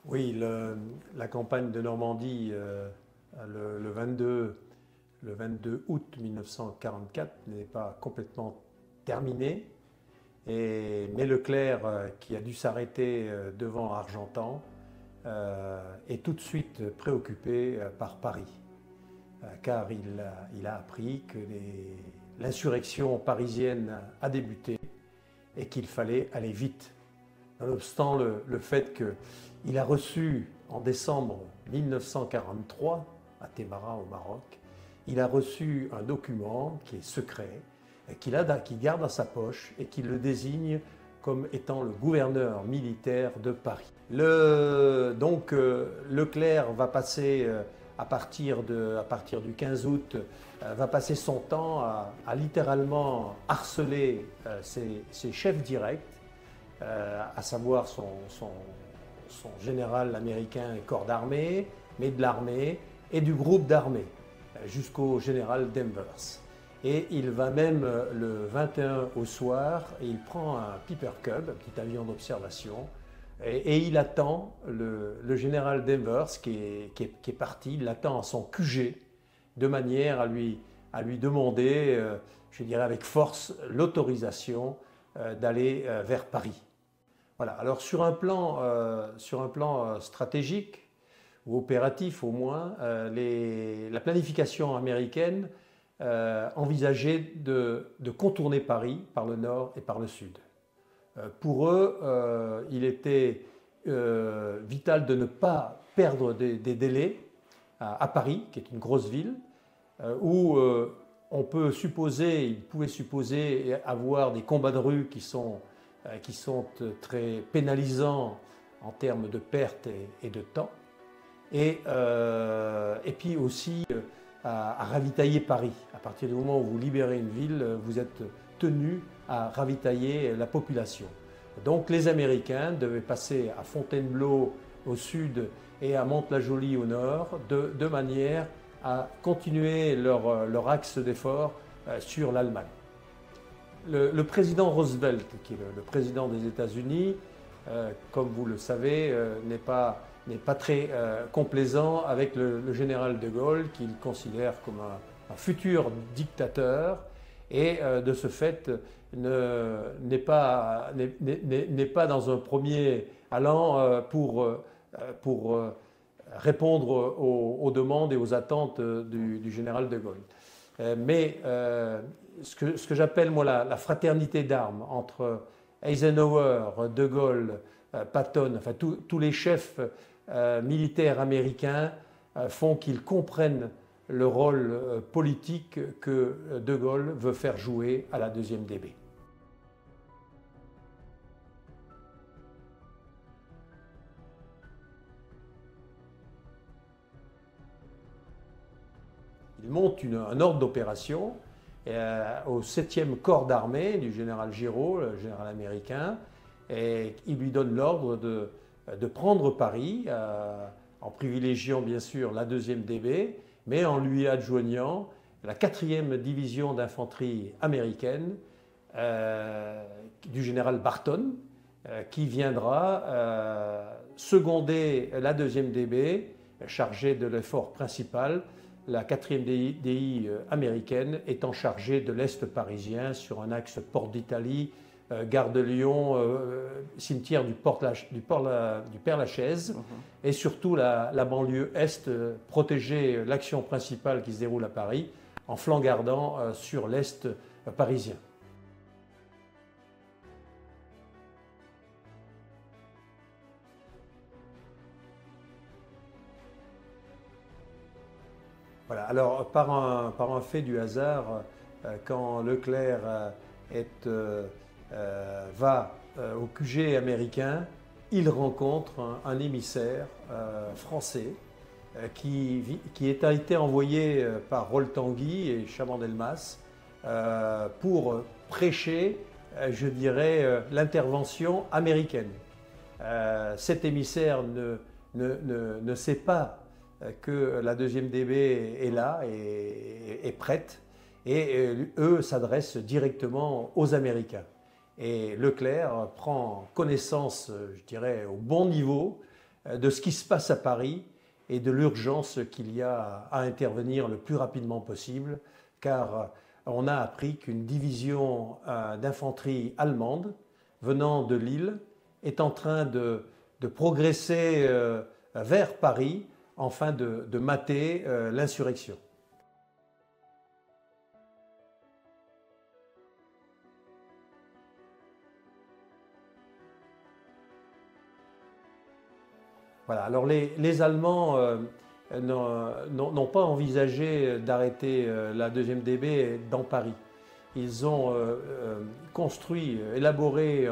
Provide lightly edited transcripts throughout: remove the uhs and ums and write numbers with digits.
Oui, la campagne de Normandie le 22 août 1944 n'est pas complètement terminée. Mais Leclerc, qui a dû s'arrêter devant Argentan, est tout de suite préoccupé par Paris, car il a appris que l'insurrection parisienne a débuté et qu'il fallait aller vite. Nonobstant le fait qu'il a reçu en décembre 1943, à Témara au Maroc, il a reçu un document qui est secret, qu'il garde dans sa poche et qui le désigne comme étant le gouverneur militaire de Paris. Leclerc va passer, à partir du 15 août, va passer son temps à littéralement harceler ses chefs directs, à savoir son général américain et corps d'armée, mais de l'armée et du groupe d'armée, jusqu'au général Danvers. Et il va même le 21 au soir, et il prend un Piper Cub, un petit avion d'observation, et il attend le général Danvers qui est parti, il l'attend à son QG, de manière à lui demander, je dirais avec force, l'autorisation d'aller vers Paris. Voilà. Alors sur un plan stratégique, ou opératif au moins, la planification américaine envisageait de contourner Paris par le nord et par le sud. Pour eux, il était vital de ne pas perdre des délais à Paris, qui est une grosse ville, où on peut supposer, ils pouvaient supposer avoir des combats de rue qui sont très pénalisants en termes de pertes et de temps. Et puis aussi à ravitailler Paris. À partir du moment où vous libérez une ville, vous êtes tenu à ravitailler la population. Donc les Américains devaient passer à Fontainebleau au sud et à Mantes-la-Jolie au nord, de manière à continuer leur axe d'effort sur l'Allemagne. Le président Roosevelt, qui est le président des États-Unis, comme vous le savez, n'est pas très complaisant avec le général de Gaulle, qu'il considère comme un futur dictateur, et de ce fait n'est pas dans un premier allant pour répondre aux demandes et aux attentes du général de Gaulle. Mais ce que j'appelle moi la fraternité d'armes entre Eisenhower, de Gaulle, Patton, enfin tous les chefs militaires américains font qu'ils comprennent le rôle politique que de Gaulle veut faire jouer à la deuxième DB. Il monte un ordre d'opération au 7e corps d'armée du général Giraud, le général américain, et il lui donne l'ordre de prendre Paris, en privilégiant bien sûr la 2e DB, mais en lui adjoignant la 4e division d'infanterie américaine du général Barton, qui viendra seconder la 2e DB, chargée de l'effort principal, la 4e DI américaine étant chargée de l'Est parisien sur un axe Porte d'Italie, gare de Lyon, cimetière du Père-Lachaise, et surtout la banlieue Est, protéger l'action principale qui se déroule à Paris, en flanc gardant sur l'Est parisien. Voilà. Alors, par un fait du hasard, quand Leclerc va au QG américain, il rencontre un émissaire français qui a été envoyé par Rol-Tanguy et Chaban-Delmas pour prêcher, je dirais, l'intervention américaine. Cet émissaire ne sait pas que la 2e DB est là et est prête, et eux s'adressent directement aux Américains. Et Leclerc prend connaissance, je dirais, au bon niveau de ce qui se passe à Paris et de l'urgence qu'il y a à intervenir le plus rapidement possible, car on a appris qu'une division d'infanterie allemande venant de Lille est en train de progresser vers Paris afin de mater l'insurrection. Voilà. Alors les Allemands n'ont pas envisagé d'arrêter la 2e DB dans Paris. Ils ont construit, élaboré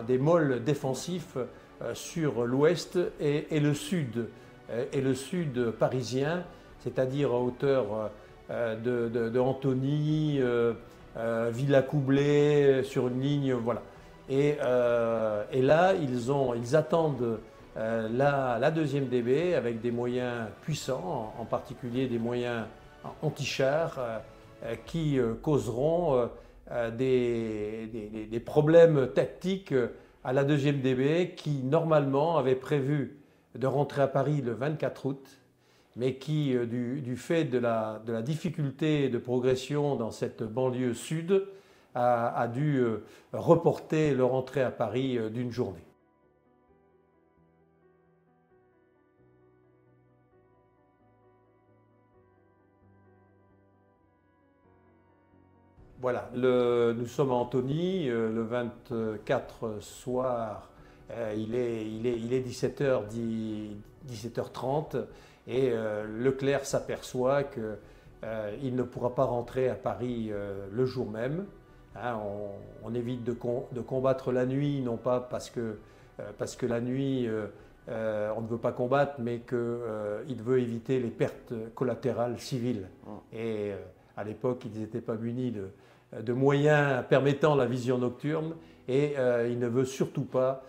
des môles défensifs sur l'ouest et le sud parisien, c'est-à-dire à hauteur de Antony, Villacoublay, sur une ligne, voilà. Et là, ils attendent la 2e DB avec des moyens puissants, en particulier des moyens anti-chars qui causeront des problèmes tactiques à la 2e DB qui normalement avait prévu de rentrer à Paris le 24 août, mais qui, du fait de la difficulté de progression dans cette banlieue sud, a dû reporter leur entrée à Paris d'une journée. Voilà, nous sommes à Antony, le 24 soir, il est 17h30 et Leclerc s'aperçoit qu'il ne pourra pas rentrer à Paris le jour même. Hein, on évite de combattre la nuit, non pas parce que la nuit on ne veut pas combattre, mais qu'il veut éviter les pertes collatérales civiles. Et à l'époque, ils n'étaient pas munis de moyens permettant la vision nocturne et il ne veut surtout pas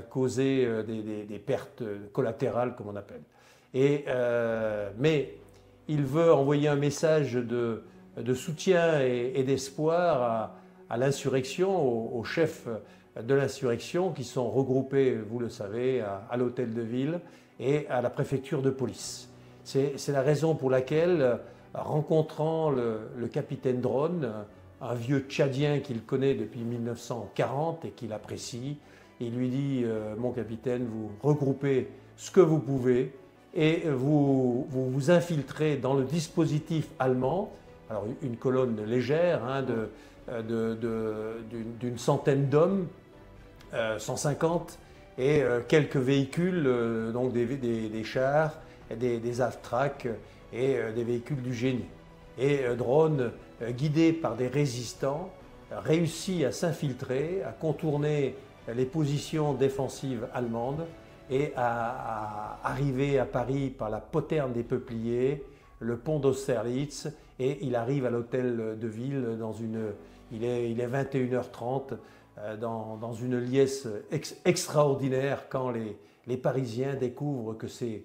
causer des pertes collatérales, comme on appelle. Mais il veut envoyer un message de soutien et d'espoir à l'insurrection, aux chefs de l'insurrection qui sont regroupés, vous le savez, à l'hôtel de ville et à la préfecture de police. C'est la raison pour laquelle, rencontrant le capitaine Dronne, un vieux Tchadien qu'il connaît depuis 1940 et qu'il apprécie, il lui dit « Mon capitaine, vous regroupez ce que vous pouvez et vous infiltrez dans le dispositif allemand. » Alors une colonne légère hein, d'une centaine d'hommes, 150, et quelques véhicules, donc des chars, des Avtrak et des véhicules du génie. Et Dronne, guidé par des résistants, réussit à s'infiltrer, à contourner les positions défensives allemandes et à arriver à Paris par la poterne des Peupliers, le pont d'Austerlitz, et il arrive à l'hôtel de ville il est 21h30 dans une liesse extraordinaire quand les Parisiens découvrent que ces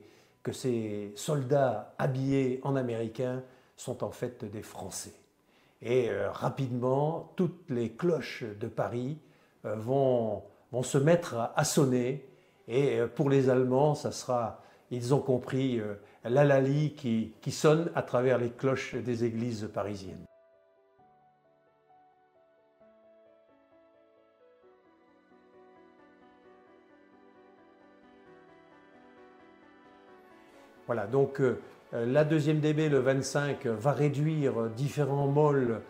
soldats habillés en américains sont en fait des Français. Et rapidement, toutes les cloches de Paris vont se mettre à sonner. Et pour les Allemands, ils ont compris l'halali qui sonne à travers les cloches des églises parisiennes. Voilà, donc la 2e DB, le 25, va réduire différents môles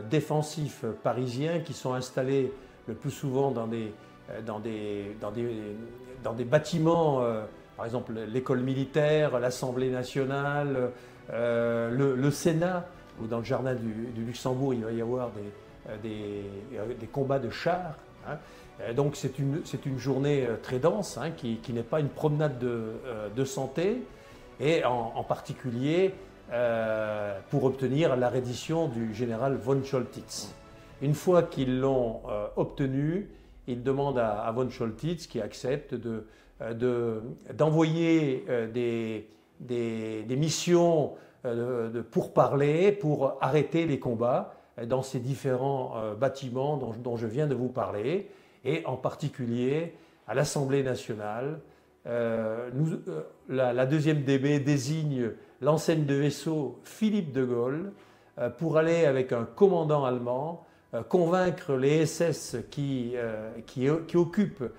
défensifs parisiens qui sont installés le plus souvent dans des bâtiments, par exemple l'école militaire, l'Assemblée nationale, le Sénat, ou dans le jardin du Luxembourg, il va y avoir des combats de chars. Hein. Donc c'est une journée très dense, hein, qui n'est pas une promenade de santé, et en particulier pour obtenir la reddition du général von Choltitz. Une fois qu'ils l'ont obtenu, ils demandent à von Choltitz, qui accepte, d'envoyer des missions pour parler, pour arrêter les combats dans ces différents bâtiments dont je viens de vous parler, et en particulier à l'Assemblée nationale, la deuxième DB désigne l'enseigne de vaisseau Philippe de Gaulle pour aller avec un commandant allemand convaincre les SS qui occupent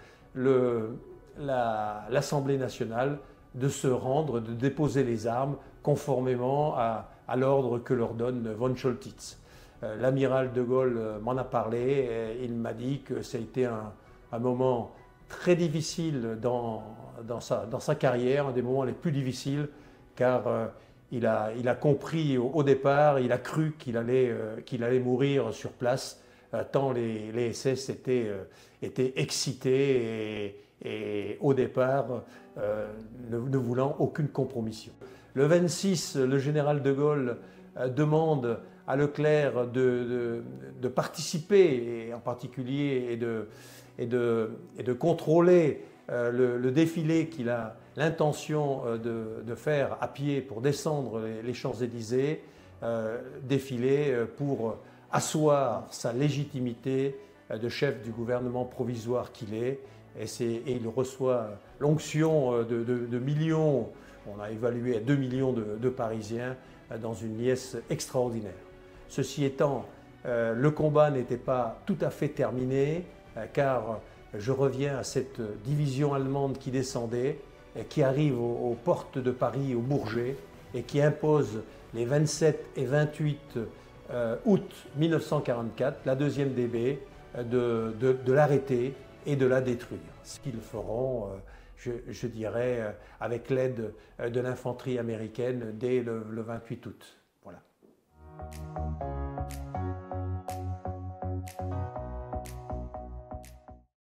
l'Assemblée nationale de se rendre, de déposer les armes conformément à l'ordre que leur donne von Choltitz. L'amiral de Gaulle m'en a parlé et il m'a dit que ça a été un moment très difficile dans sa carrière, un des moments les plus difficiles, car il a compris au départ, il a cru qu'il allait mourir sur place, tant les SS étaient excités et au départ ne voulant aucune compromission. Le 26, le général de Gaulle demande à Leclerc de participer, et en particulier et de contrôler le défilé qu'il a l'intention de faire à pied pour descendre les Champs-Élysées, défilé pour asseoir sa légitimité de chef du gouvernement provisoire qu'il est. Et il reçoit l'onction de millions, on a évalué à 2 millions de Parisiens, dans une liesse extraordinaire. Ceci étant, le combat n'était pas tout à fait terminé, car je reviens à cette division allemande qui descendait, qui arrive aux portes de Paris, au Bourget, et qui impose les 27 et 28 août 1944, la deuxième DB, de l'arrêter et de la détruire. Ce qu'ils feront, je dirais, avec l'aide de l'infanterie américaine dès le 28 août. Voilà.